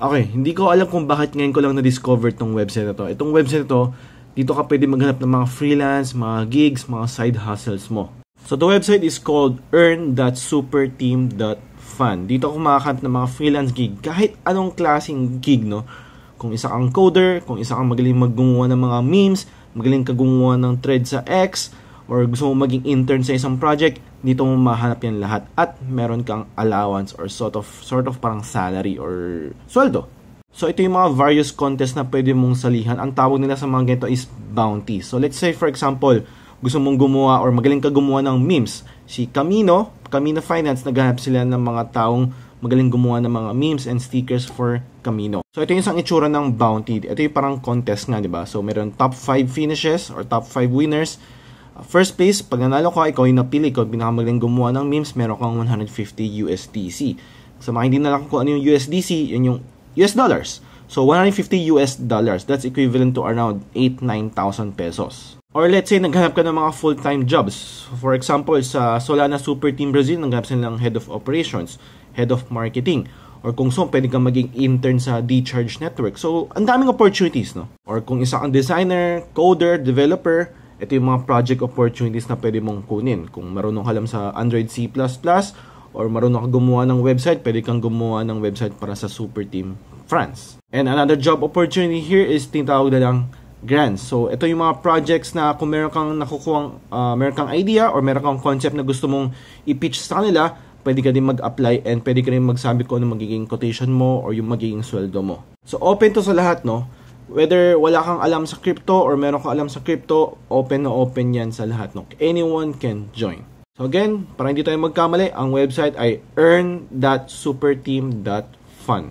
Okay, hindi ko alam kung bakit ngayon ko lang na-discover itong website na to. Itong website na to, dito ka pwede maghanap ng mga freelance, mga gigs, mga side hustles mo. So the website is called earn.superteam.fun. Dito ako makakahanap ng mga freelance gig, kahit anong klaseng gig, no? Kung isa kang coder, kung isa kang magaling maggumawa ng mga memes, magaling ka gumawa ng thread sa X, or gusto mo maging intern sa isang project, dito mo mahanap yan lahat. At meron kang allowance or sort of parang salary or sweldo. So ito yung mga various contest na pwede mong salihan. Ang tawag nila sa mga ganito is bounty. So let's say for example, gusto mong gumawa or magaling ka gumawa ng memes. Si Camino Finance, naghahanap sila ng mga taong magaling gumawa ng mga memes and stickers for Camino. So ito yung isang itsura ng bounty. Ito yung parang contest nga, di ba? So meron top 5 finishes or top 5 winners. First place, pag nanalo ka, ikaw yung napili, ikaw pinakamagaling gumawa ng memes, meron kang 150 USDC. Sa mga hindi nalang kung ano yung USDC, yun yung US dollars. So 150 US dollars, that's equivalent to around 8,000-9,000 pesos. Or let's say, naghanap ka ng mga full-time jobs. For example, sa Solana Super Team Brazil, naghanap sila ng head of operations, head of marketing. Or kung so, pwede kang maging intern sa D-Charge Network. So, ang daming opportunities, no? Or kung isa kang designer, coder, developer, ito yung mga project opportunities na pwede mong kunin. Kung marunong ka lang sa Android C++, or marunong ka gumawa ng website, pwede kang gumawa ng website para sa Super Team France. And another job opportunity here is tinatawag na lang grants. So, ito yung mga projects na kung meron kang nakukuhang, meron kang idea or meron kang concept na gusto mong i-pitch sa kanila, pwede ka din mag-apply and pwede ka din magsabi kung ano magiging quotation mo or yung magiging sweldo mo. So, open to sa lahat, no? Whether wala kang alam sa crypto or meron kang alam sa crypto, open na open yan sa lahat, no? Anyone can join. So again, para hindi tayo magkamali, ang website ay earn.superteam.fun.